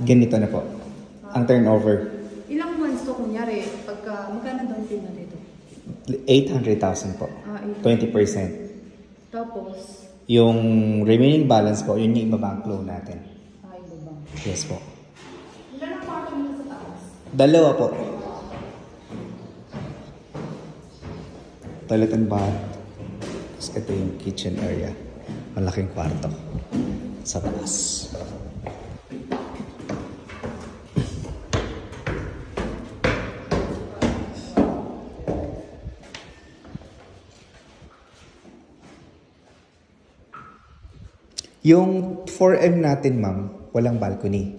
Ganito na po. Ang turnover. Ilang months to kunyari, pagka magkano down payment nito? 800,000 po. 20%. Tapos? Yung remaining balance po, yun yung iba-bank loan natin. Iba ba? Yes po. Ilan ang kwarto nito sa taas? 2 po. Toilet and bath. Tapos ito yung kitchen area. Malaking kwarto. Sa taas. Yung 4M natin, ma'am, walang balcony.